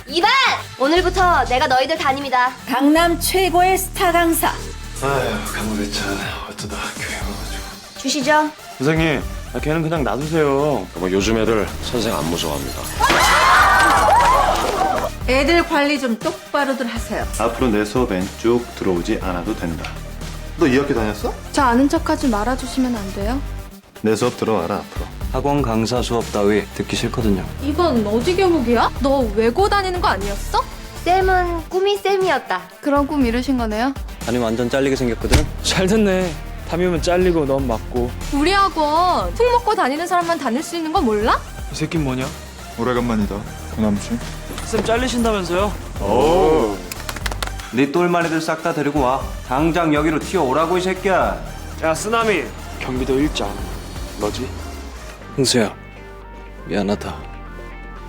이반! 오늘부터 내가 너희들 담임이다. 강남 최고의 스타 강사. 아휴, 강호대차 어쩌다 학교에 와가지고. 주시죠. 선생님, 걔는 그냥 놔두세요. 요즘 애들 선생 안 무서워합니다. 애들 관리 좀 똑바로들 하세요. 앞으로 내 수업엔 쭉 들어오지 않아도 된다. 너 이 학교 다녔어? 저 아는 척하지 말아주시면 안 돼요? 내 수업 들어와라, 앞으로. 학원 강사 수업 따위 듣기 싫거든요. 이건 어디 교복이야? 너 외고 다니는 거 아니었어? 쌤은 꿈이 쌤이었다. 그런 꿈 이루신 거네요? 담임 완전 잘리게 생겼거든? 잘 됐네. 담임은 잘리고 넌 맞고. 우리 학원 술 먹고 다니는 사람만 다닐 수 있는 거 몰라? 이 새끼 뭐냐? 오래간만이다, 고남씨. 쌤 잘리신다면서요? 네 똘마니들 싹 다 데리고 와. 당장 여기로 튀어오라고 이 새끼야. 야 쓰나미. 경기도 일장. 너지? 흥수야, 미안하다.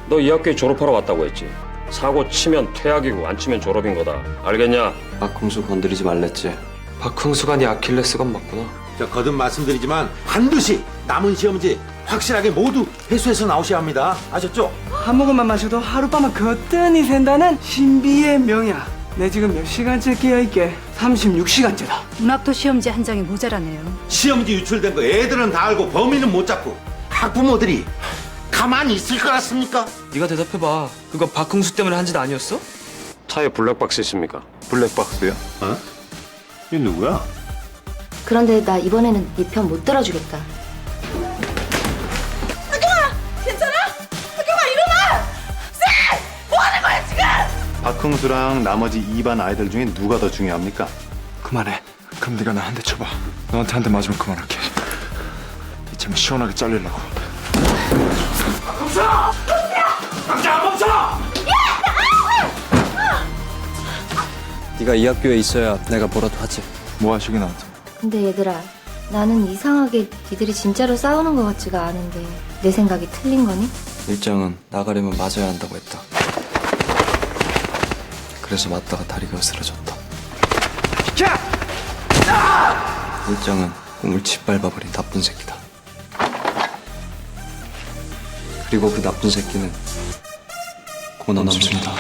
너 이 학교에 졸업하러 왔다고 했지. 사고 치면 퇴학이고 안 치면 졸업인 거다. 알겠냐? 박흥수 건드리지 말랬지. 박흥수가 네 아킬레스건 맞구나. 자, 거듭 말씀드리지만 반드시 남은 시험지 확실하게 모두 회수해서 나오셔야 합니다. 아셨죠? 한 모금만 마셔도 하룻밤은 거뜬히 샌다는 신비의 명약. 내 지금 몇 시간째 깨어있게? 36시간째다. 문학도 시험지 한 장이 모자라네요. 시험지 유출된 거 애들은 다 알고 범인은 못 잡고 학부모들이 가만히 있을 것 같습니까? 네가 대답해봐. 그거 박흥수 때문에 한 짓 아니었어? 차에 블랙박스 있습니까? 블랙박스야? 어? 얘 누구야? 그런데 나 이번에는 네 편 못 들어주겠다. 박흥수랑 나머지 2반 아이들 중에 누가 더 중요합니까? 그만해. 그럼 네가 나 한 대 쳐봐. 너한테 한 대 맞으면 그만할게. 이참에 시원하게 잘리려고. 네가 이 학교에 있어야 내가 뭐라도 하지. 뭐 하시긴 나한테. 근데 얘들아, 나는 이상하게 니들이 진짜로 싸우는 것 같지가 않은데 내 생각이 틀린 거니? 일장은 나가려면 맞아야 한다고 했다. 그래서 맞다가 다리가 으스러졌다. 일장은 꿈을 짓밟아버린 나쁜 새끼다. 그리고 그 나쁜 새끼는 고남순이다.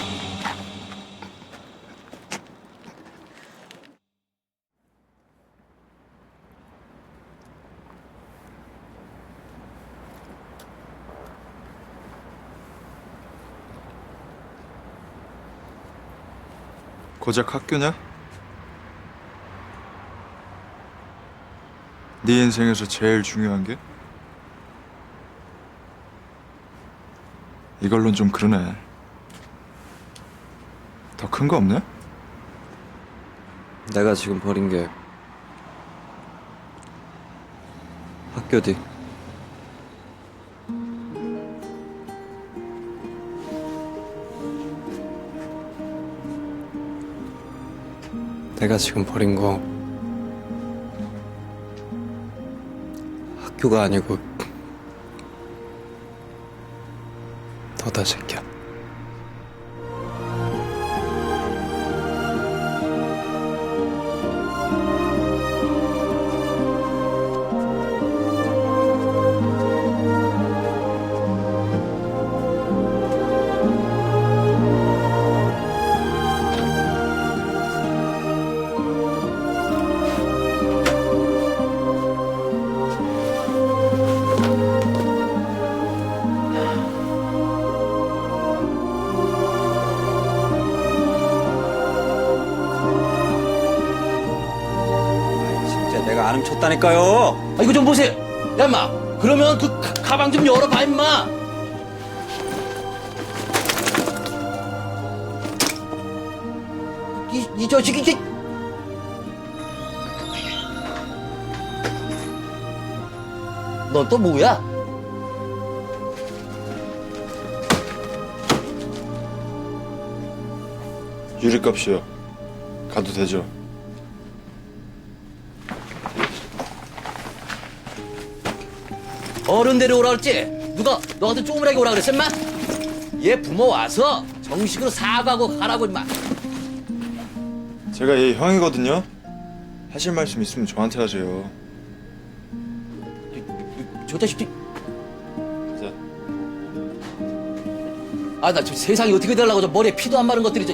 고작 학교냐? 네 인생에서 제일 중요한 게? 이걸론 좀 그러네. 더 큰 거 없냐? 내가 지금 버린 게 학교지. 내가 지금 버린 거 학교가 아니고 너다 새끼야. 진짜 내가 안 훔쳤다니까요. 이거 좀 보세요. 야, 인마. 그러면 그 가방 좀 열어봐, 인마. 이 자식이 이게. 넌 또 뭐야? 유리값이요. 가도 되죠? 어른 데려오라 그랬지? 누가 너한테 쪼물하게 오라 그랬어, 인마? 얘 부모 와서 정식으로 사과하고 가라고, 인마. 제가 얘 형이거든요. 하실 말씀 있으면 저한테 하세요. 저 자식이. 자. 아, 나 저 세상이 어떻게 되려고 저 머리에 피도 안 마른 것들이 저.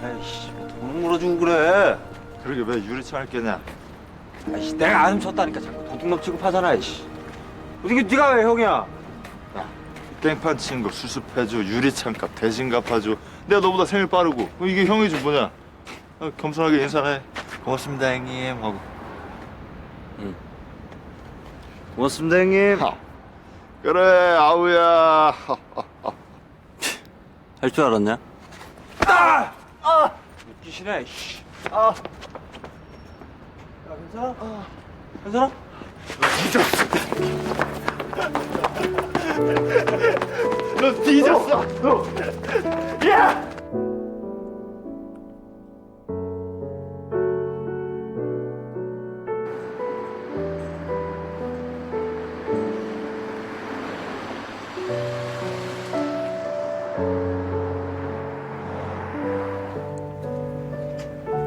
아이씨, 돈 물어주고 그래. 그러게 왜 유리창을 깨냐? 아이씨, 내가 안 훔쳤다니까 자꾸 도둑놈 취급하잖아, 이씨. 어떻게 네가 왜 형이야? 깽판 치는 거 수습해줘, 유리창값 대신 갚아줘. 내가 너보다 생일 빠르고 이게 형이지 뭐냐? 겸손하게 인사해. 고맙습니다 형님 하고. 고맙습니다, 형님. 그래 아우야. 할 줄 알았냐? 웃기시네, 씨. 야, 괜찮아? 괜찮아? 너 뒤졌어. 너. 야!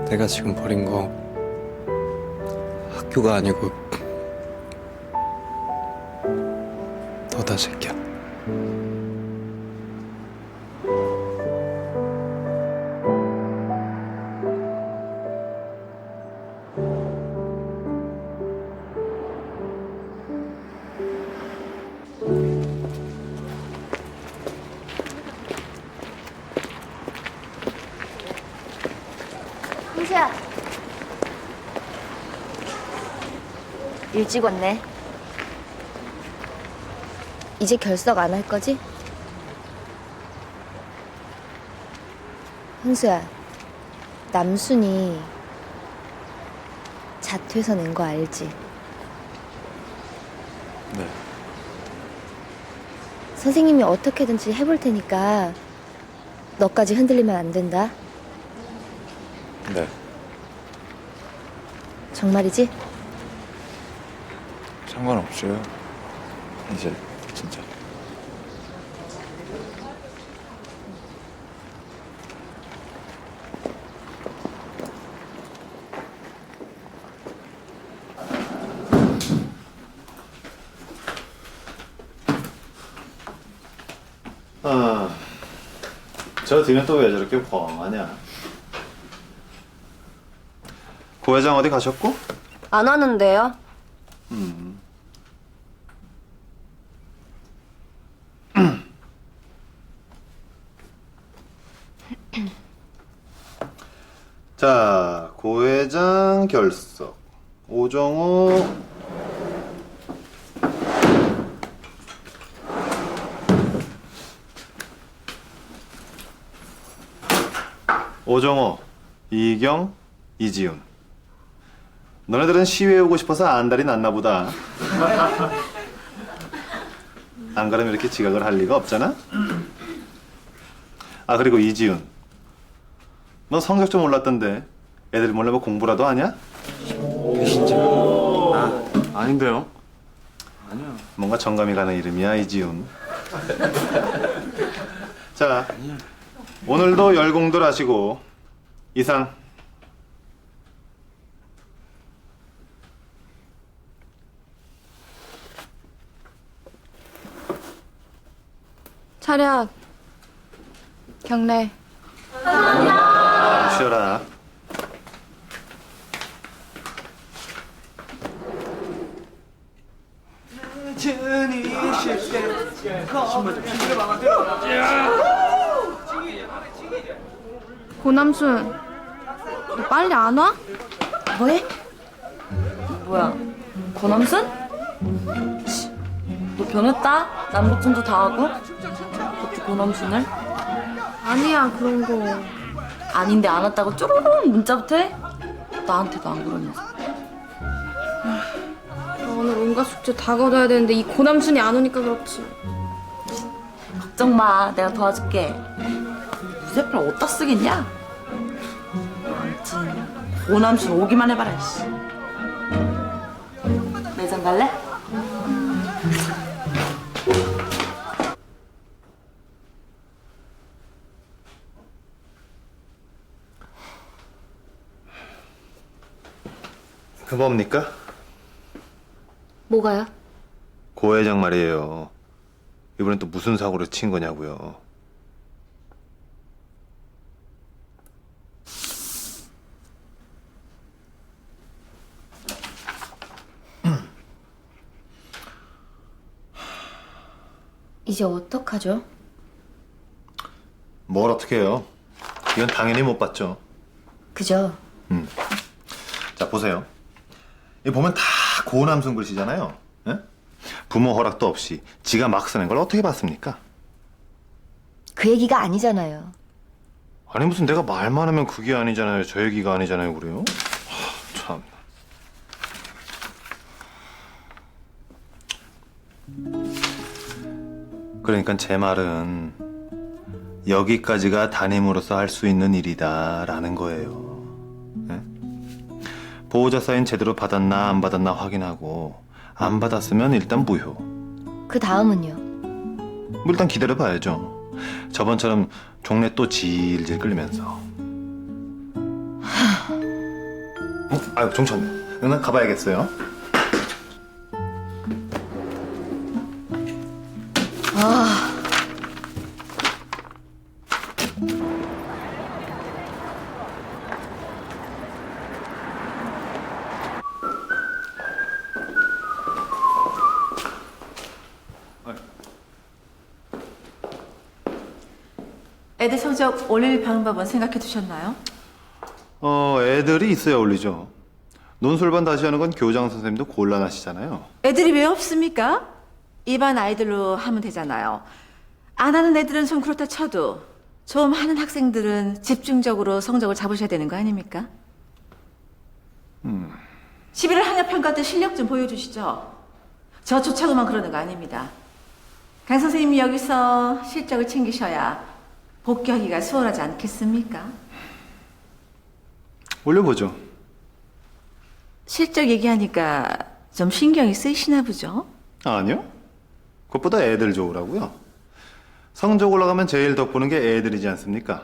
내가 지금 버린 거 학교가 아니고 너다, 새끼야. 홍수야. 일찍 왔네. 이제 결석 안 할 거지? 흥수야, 남순이 자퇴서 낸 거 알지? 네. 선생님이 어떻게든지 해볼 테니까 너까지 흔들리면 안 된다. 네. 정말이지? 상관없어요. 이제 진짜. 저 뒤는 또 왜 저렇게 慌하냐? 고 회장 어디 가셨고? 안 하는데요? 자, 고 회장 결석. 오정호. 오정호, 이경, 이지훈. 너네들은 시위에 오고 싶어서 안달이 났나 보다. 안 그러면 이렇게 지각을 할 리가 없잖아? 아, 그리고 이지훈. 너 성적 좀 올랐던데 애들 몰래 뭐 공부라도 하냐? 아닌데요? 뭔가 정감이 가는 이름이야, 이지훈. 자, 오늘도 열공들 하시고 이상. 차렷. 경례. 쉬어라. 고남순, 너 빨리 안 와? 뭐해? 뭐야, 고남순? 너 변했다? 남북전도 다 하고? 어떻게 고남순을? 아니야, 그런 거. 아닌데 안 왔다고 쪼르륵 문자부터 해? 나한테도 안 그러면서. 나 오늘 온갖 숙제 다 거둬야 되는데 이 고남순이 안 오니까 그렇지. 걱정 마, 내가 도와줄게. 무쇠팔 어디다 쓰겠냐? 아무튼 고남순 오기만 해봐라. 씨. 매장 갈래? 그만 뭡니까? 뭐가요? 고 회장 말이에요. 이번엔 또 무슨 사고를 친 거냐고요. 이제 어떡하죠? 뭘 어떻게 해요? 이건 당연히 못 봤죠. 그죠? 자, 보세요. 이 보면 다 고남순 글씨잖아요. 예? 부모 허락도 없이 지가 막 쓰는 걸 어떻게 봤습니까? 그 얘기가 아니잖아요. 아니 무슨 내가 말만 하면 그게 아니잖아요. 저 얘기가 아니잖아요. 그래요? 참. 그러니까 제 말은 여기까지가 담임으로서 할 수 있는 일이다라는 거예요. 예? 보호자 사인 제대로 받았나 안 받았나 확인하고 안 받았으면 일단 무효. 그 다음은요? 뭐 일단 기다려 봐야죠. 저번처럼 종래 또 질질 끌면서. 아유 종천, 난 가봐야겠어요. 애들 성적 올릴 방법은 생각해 두셨나요? 애들이 있어야 올리죠. 논술반 다시 하는 건 교장 선생님도 곤란하시잖아요. 애들이 왜 없습니까? 일반 아이들로 하면 되잖아요. 안 하는 애들은 좀 그렇다 쳐도 좀 하는 학생들은 집중적으로 성적을 잡으셔야 되는 거 아닙니까? 11월 학력평가 때 실력 좀 보여주시죠. 저조차고만 그러는 거 아닙니다. 강 선생님이 여기서 실적을 챙기셔야 복귀하기가 수월하지 않겠습니까? 올려보죠. 실적 얘기하니까 좀 신경이 쓰이시나 보죠? 아니요. 그것보다 애들 좋으라고요. 성적 올라가면 제일 덕보는 게 애들이지 않습니까?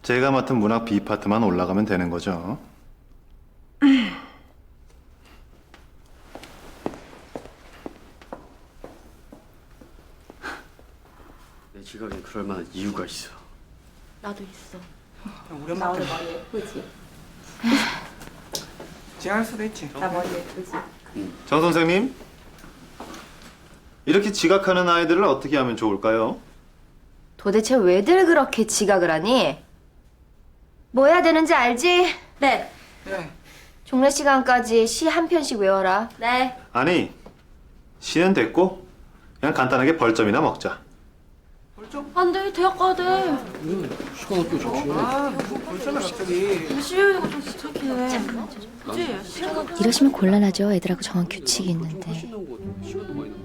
제가 맡은 문학 B파트만 올라가면 되는 거죠. 내 지각엔 그럴 만한 이유가 있어. 나도 있어. 우리 엄마한테 예쁘지? 제할 수도 있지. 나 머리 예쁘지? 정 선생님, 이렇게 지각하는 아이들을 어떻게 하면 좋을까요? 도대체 왜들 그렇게 지각을 하니? 뭐 해야 되는지 알지? 네. 네. 종례 시간까지 시 한 편씩 외워라. 네. 아니, 시는 됐고 그냥 간단하게 벌점이나 먹자. 안 돼, 대학 가야 돼. 시간 어떻게 좋지? 벌써는 갑자기. 시효이가 좀 부탁해. 그치? 이러시면 곤란하죠. 애들하고 정한 규칙이 있는데.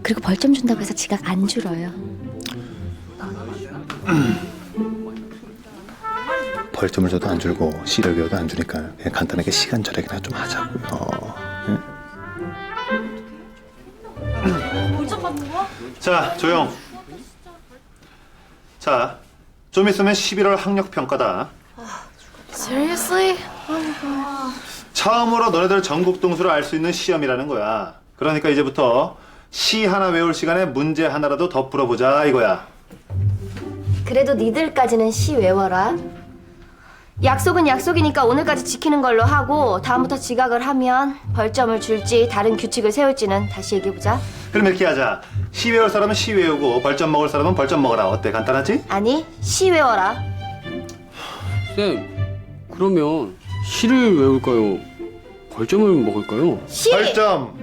그리고 벌점 준다고 해서 지각 안 줄어요. 벌점을 줘도 안 줄고 시를 외워도 안 주니까 그냥 간단하게 시간 절약이나 좀 하자고요. 벌점 받는 거야? 자, 조용. 자, 좀 있으면 11월 학력평가다. Seriously? 처음으로 너네들 전국 등수를 알 수 있는 시험이라는 거야. 그러니까 이제부터 시 하나 외울 시간에 문제 하나라도 더 풀어보자 이거야. 그래도 니들까지는 시 외워라. 약속은 약속이니까 오늘까지 지키는 걸로 하고 다음부터 지각을 하면 벌점을 줄지 다른 규칙을 세울지는 다시 얘기해보자. 그럼 이렇게 하자. 시 외울 사람은 시 외우고 벌점 먹을 사람은 벌점 먹어라. 어때? 간단하지? 아니, 시 외워라. 쌤, 그러면 시를 외울까요? 벌점을 먹을까요? 시! 벌점!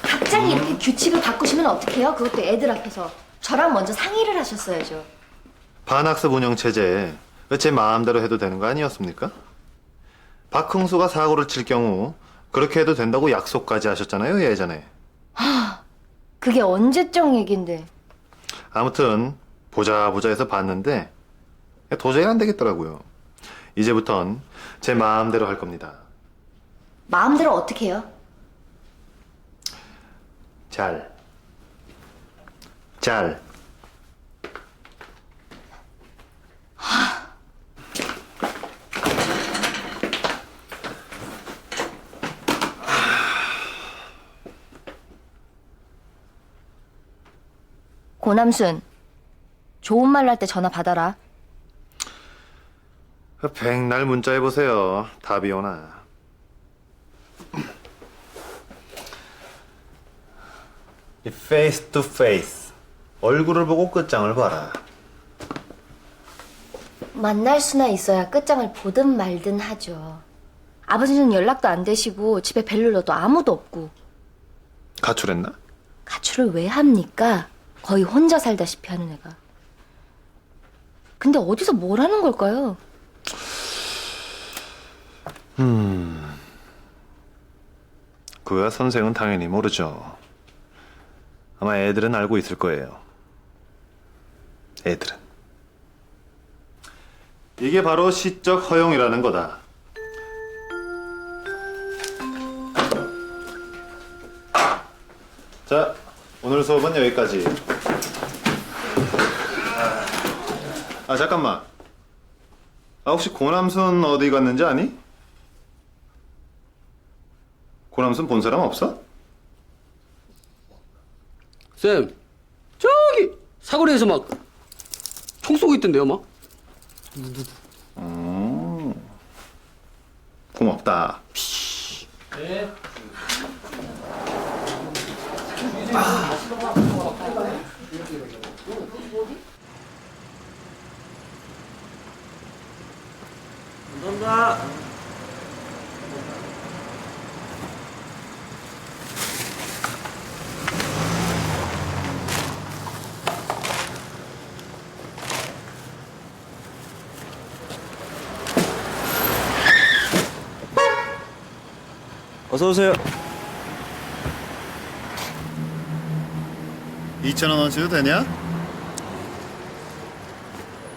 갑자기 이렇게 규칙을 바꾸시면 어떡해요? 그것도 애들 앞에서. 저랑 먼저 상의를 하셨어야죠. 반학습 운영 체제 제 마음대로 해도 되는 거 아니었습니까? 박흥수가 사고를 칠 경우 그렇게 해도 된다고 약속까지 하셨잖아요, 예전에. 그게 언제적 얘긴데. 아무튼 보자 해서 봤는데 도저히 안 되겠더라고요. 이제부턴 제 마음대로 할 겁니다. 마음대로 어떻게 해요? 잘. 고남순, 좋은 말로 할 때 전화 받아라. 백날 문자해보세요. 답이 오나. 이 face to face. 얼굴을 보고 끝장을 봐라. 만날 수나 있어야 끝장을 보든 말든 하죠. 아버지는 연락도 안 되시고 집에 벨룰러도 아무도 없고. 가출했나? 가출을 왜 합니까? 거의 혼자 살다시피 하는 애가. 근데 어디서 뭘 하는 걸까요? 그야 선생은 당연히 모르죠. 아마 애들은 알고 있을 거예요. 애들은. 이게 바로 시적 허용이라는 거다. 자, 오늘 수업은 여기까지. 잠깐만. 혹시 고남순 어디 갔는지 아니? 고남순 본 사람 없어? 쌤, 저기 사거리에서 막 총 쏘고 있던데요, 막. 고맙다. 어서 오세요. 2,000원어치도 되냐?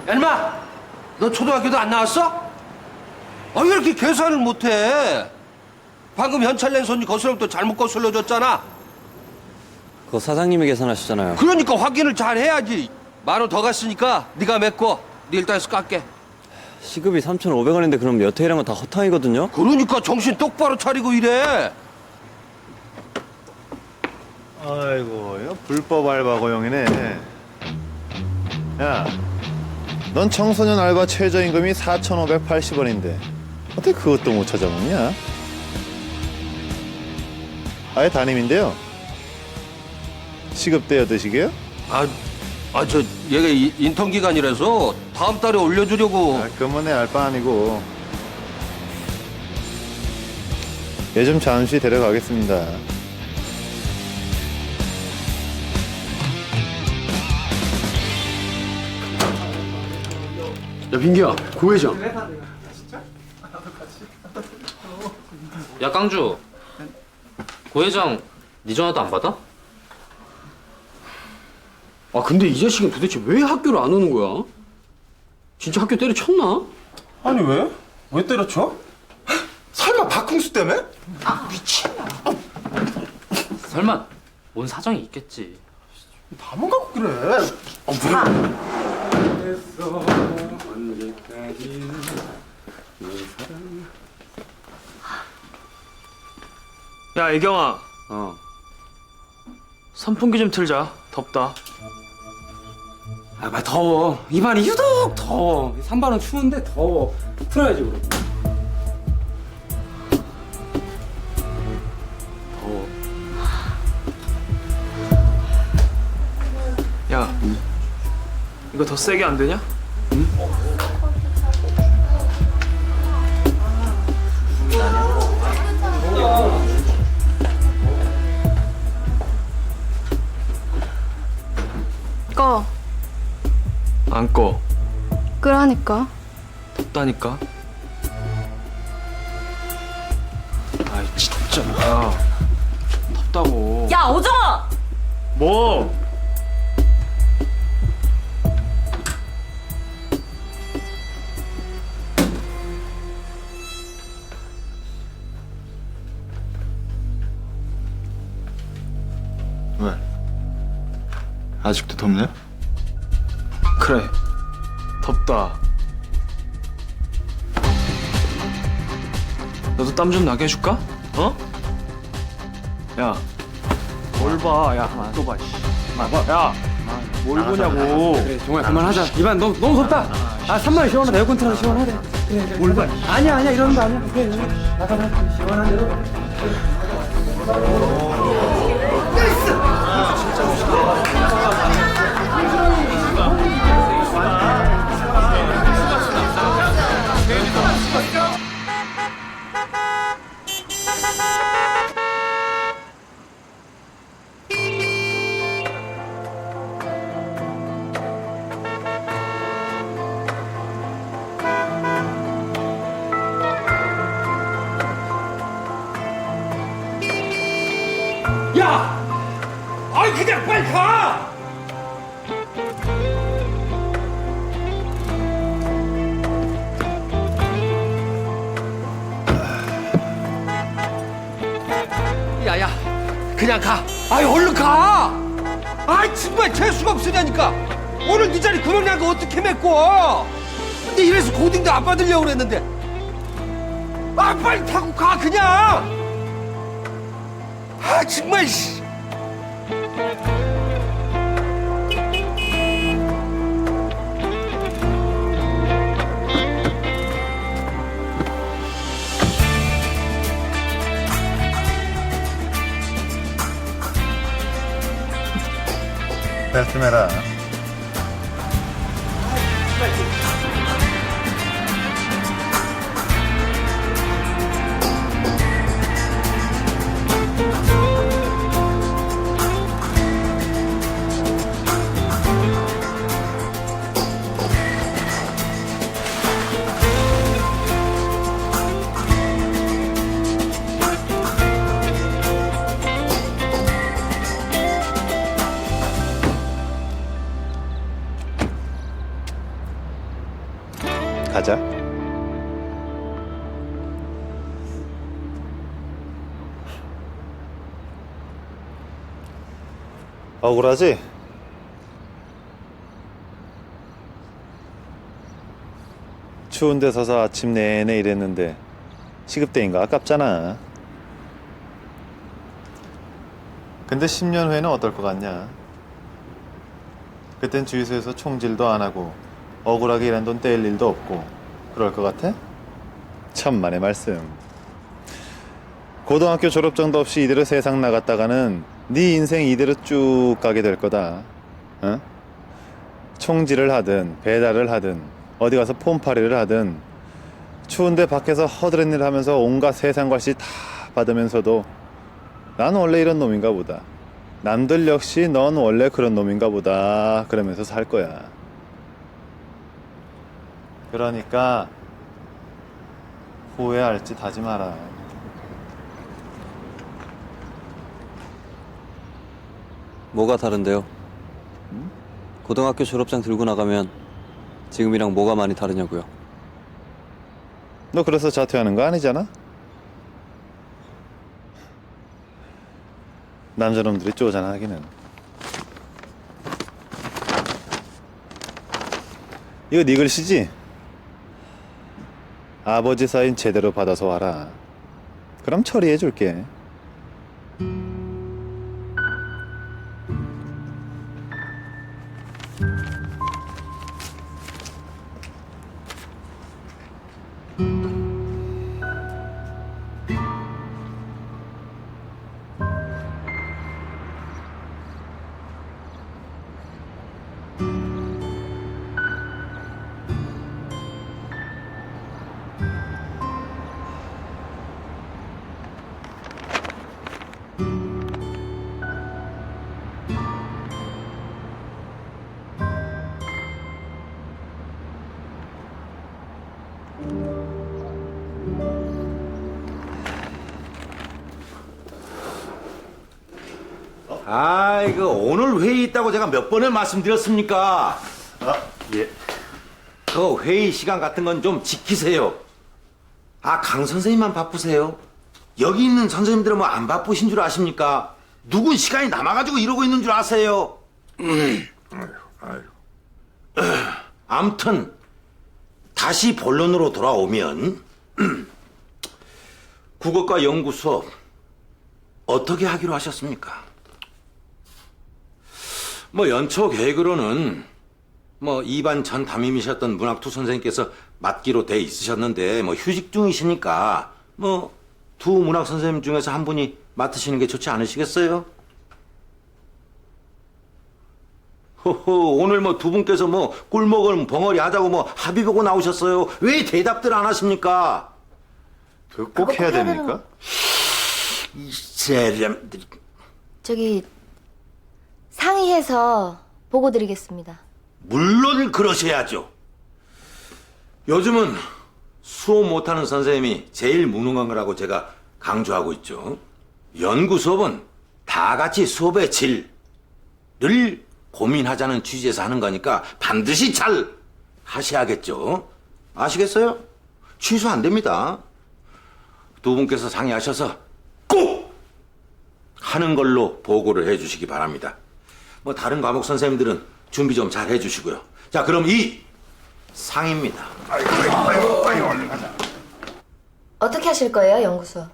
야, 인마! 너 초등학교도 안 나왔어? 왜 이렇게 계산을 못해? 방금 현찰 낸 손이 거스름 또 잘못 거슬러 줬잖아. 그거 사장님이 계산하시잖아요. 그러니까 확인을 잘 해야지. 10,000원 더 갔으니까 네가 메꿔. 네 일단에서 깎게. 시급이 3,500원인데 그럼 여태 일한 건 다 허탕이거든요? 그러니까 정신 똑바로 차리고 일해. 아이고, 이거 불법 알바 고용이네. 야, 넌 청소년 알바 최저임금이 4,580원인데 어떻게 그것도 못 찾아먹냐? 아예 담임인데요. 시급 떼어 드시게요? 저 얘가 인턴 기간이라서 다음 달에 올려주려고. 그건 내 알바 아니고. 얘 좀 잠시 데려가겠습니다. 야, 빈기야, 고 회장. 야 깡주, 고 회장 네 전화도 안 받아? 근데 이 자식은 도대체 왜 학교를 안 오는 거야? 진짜 학교 때려쳤나? 아니 왜? 왜 때려쳐? 설마 박흥수 때문에? 설마 뭔 사정이 있겠지. 나만 갖고 그래. 야 이경아. 선풍기 좀 틀자. 덥다. 막 더워. 입안이 유독 더워. 산발은 추운데 더워. 풀어야지, 그럼. 더워. 야, 이거 더 세게 안 되냐? 꺼. 안 꺼. 그러니까. 덥다니까. 아이 진짜. 야, 덥다고. 야, 오정아! 뭐? 왜? 아직도 덥네? 그래. 덥다. 너도 땀 좀 나게 해줄까? 어? 야, 뭘 봐. 야, 또 봐. 씨. 봐. 야, 뭘 보냐고. 그래, 정말 그만하자. 이반 너무 덥다. 아 3만 시원하다. 에어컨 틀어서 시원하대. 그래. 뭘 봐. 아니야 이러는 거 아니야. 그래. 나가자. 시원한 대로. 야! 아이 그냥 빨리 가! 야야 그냥 가. 아이 얼른 가. 아이 정말 재수가 없으냐니까. 오늘 네 자리 구멍 난 거 어떻게 메꿔? 근데 이래서 고딩도 안 받으려고 그랬는데. 아 빨리 타고 가 그냥. 아 정말 씨. 벨트 매라. 가자. 억울하지? 추운 데 서서 아침 내내 일했는데 시급대인 거 아깝잖아. 근데 10년 후에는 어떨 것 같냐? 그땐 주유소에서 총질도 안 하고 억울하게 일한 돈 떼일 일도 없고 그럴 것 같아? 천만의 말씀. 고등학교 졸업장도 없이 이대로 세상 나갔다가는 네 인생 이대로 쭉 가게 될 거다. 어? 총질을 하든 배달을 하든 어디 가서 폼파리를 하든 추운데 밖에서 허드렛 일 하면서 온갖 세상 과시 다 받으면서도 난 원래 이런 놈인가 보다. 남들 역시 넌 원래 그런 놈인가 보다 그러면서 살 거야. 그러니까 후회할 짓 하지 마라. 뭐가 다른데요? 고등학교 졸업장 들고 나가면 지금이랑 뭐가 많이 다르냐고요? 너 그래서 자퇴하는 거 아니잖아? 남자놈들이 쪼잔 하기는. 이거 네 글씨지? 아버지 사인 제대로 받아서 와라. 그럼 처리해 줄게. 아, 이거 오늘 회의 있다고 제가 몇 번을 말씀드렸습니까? 예. 그 회의 시간 같은 건 좀 지키세요. 아, 강 선생님만 바쁘세요? 여기 있는 선생님들은 뭐 안 바쁘신 줄 아십니까? 누군 시간이 남아가지고 이러고 있는 줄 아세요? 아무튼 다시 본론으로 돌아오면 국어과 연구 수업 어떻게 하기로 하셨습니까? 뭐 연초 계획으로는 뭐 2반 전 담임이셨던 문학투 선생님께서 맡기로 돼 있으셨는데 뭐 휴직 중이시니까 뭐 두 문학 선생님 중에서 한 분이 맡으시는 게 좋지 않으시겠어요? 호호, 오늘 뭐 두 분께서 뭐 꿀먹을 벙어리 하자고 뭐 합의 보고 나오셨어요. 왜 대답들 안 하십니까? 그거 꼭 해야 됩니까? 이 사람들이. 저기 상의해서 보고 드리겠습니다. 물론 그러셔야죠. 요즘은 수업 못하는 선생님이 제일 무능한 거라고 제가 강조하고 있죠. 연구 수업은 다 같이 수업의 질을 고민하자는 취지에서 하는 거니까 반드시 잘 하셔야겠죠. 아시겠어요? 취소 안 됩니다. 두 분께서 상의하셔서 꼭 하는 걸로 보고를 해주시기 바랍니다. 뭐 다른 과목 선생님들은 준비 좀 잘 해주시고요. 자, 그럼 이 상입니다. 어떻게 하실 거예요, 연구소?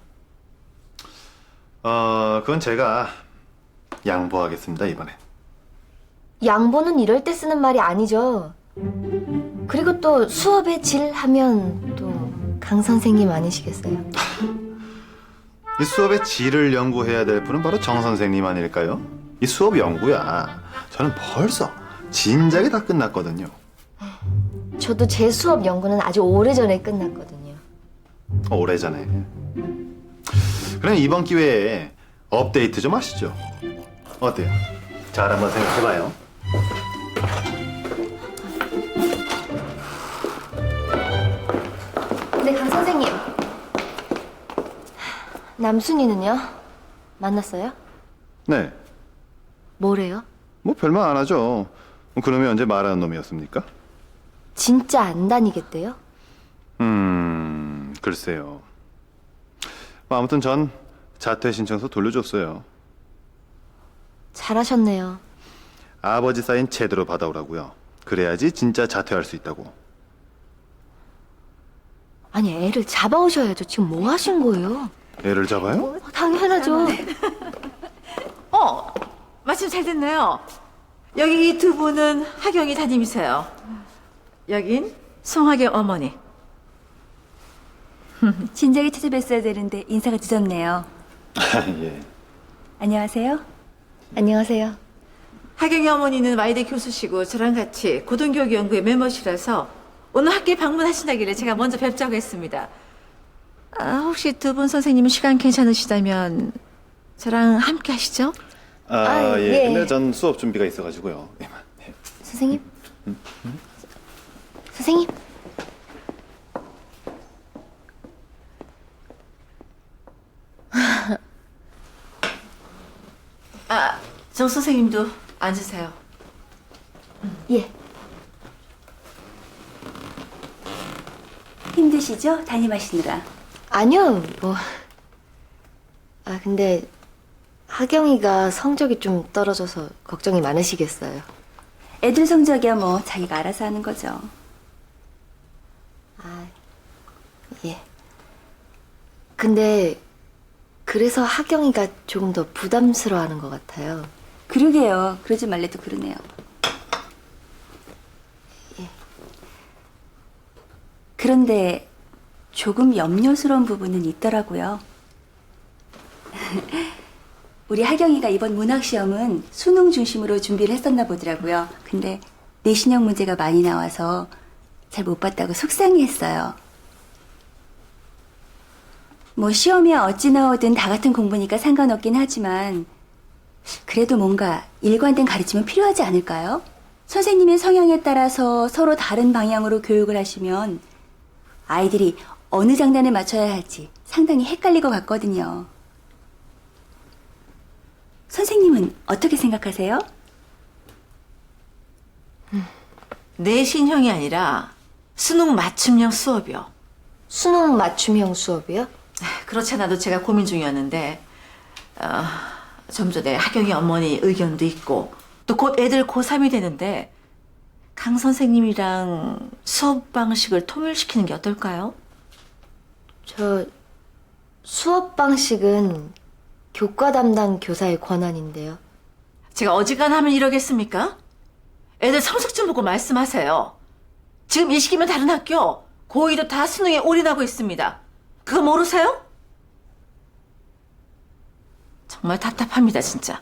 그건 제가 양보하겠습니다, 이번에. 양보는 이럴 때 쓰는 말이 아니죠. 그리고 또 수업의 질 하면 또 강 선생님 아니시겠어요? 이 수업의 질을 연구해야 될 분은 바로 정 선생님 아닐까요? 이 수업 연구야. 저는 벌써 진작에 다 끝났거든요. 저도 제 수업 연구는 아주 오래전에 끝났거든요. 오래전에. 그럼 이번 기회에 업데이트 좀 하시죠. 어때요? 잘 한번 생각해봐요. 네, 강 선생님. 남순이는요? 만났어요? 네. 뭐래요? 뭐 별말 안 하죠. 그놈이 언제 말하는 놈이었습니까? 진짜 안 다니겠대요? 글쎄요. 뭐 아무튼 전 자퇴 신청서 돌려줬어요. 잘하셨네요. 아버지 사인 제대로 받아오라고요. 그래야지 진짜 자퇴할 수 있다고. 아니, 애를 잡아오셔야죠. 지금 뭐 하신 거예요? 애를 잡아요? 당연하죠. 마침 잘 됐네요. 여기 이 두 분은 하경이 담임이세요. 여긴 송하경 어머니. 진작에 찾아뵀어야 되는데 인사가 늦었네요. 예. 안녕하세요. 안녕하세요. 하경이 어머니는 와이대 교수시고 저랑 같이 고등교육 연구회 멤버시라서 오늘 학교에 방문하신다길래 제가 먼저 뵙자고 했습니다. 혹시 두 분 선생님은 시간 괜찮으시다면 저랑 함께 하시죠? 예. 예. 근데 전 수업 준비가 있어가지고요. 예. 선생님? 선생님? 정 선생님도 앉으세요. 예. 힘드시죠? 담임하시느라. 아니요, 뭐. 근데 하경이가 성적이 좀 떨어져서 걱정이 많으시겠어요. 애들 성적이야 뭐 자기가 알아서 하는 거죠. 예. 근데 그래서 하경이가 조금 더 부담스러워하는 것 같아요. 그러게요. 그러지 말래도 그러네요. 그런데 조금 염려스러운 부분은 있더라고요. 우리 하경이가 이번 문학시험은 수능 중심으로 준비를 했었나 보더라고요. 근데 내신형 문제가 많이 나와서 잘 못 봤다고 속상해했어요. 뭐 시험이 어찌 나오든 다 같은 공부니까 상관없긴 하지만 그래도 뭔가 일관된 가르침은 필요하지 않을까요? 선생님의 성향에 따라서 서로 다른 방향으로 교육을 하시면 아이들이 어느 장단에 맞춰야 할지 상당히 헷갈릴 것 같거든요. 선생님은 어떻게 생각하세요? 내신형이 아니라 수능 맞춤형 수업이요. 수능 맞춤형 수업이요? 그렇지 않아도 제가 고민 중이었는데 좀 전에 하경이 어머니 의견도 있고 또 곧 애들 고3이 되는데 강 선생님이랑 수업 방식을 통일시키는 게 어떨까요? 저 수업 방식은 교과 담당 교사의 권한인데요. 제가 어지간하면 이러겠습니까? 애들 성적 좀 보고 말씀하세요. 지금 이 시기면 다른 학교 고2도 다 수능에 올인하고 있습니다. 그거 모르세요? 정말 답답합니다, 진짜.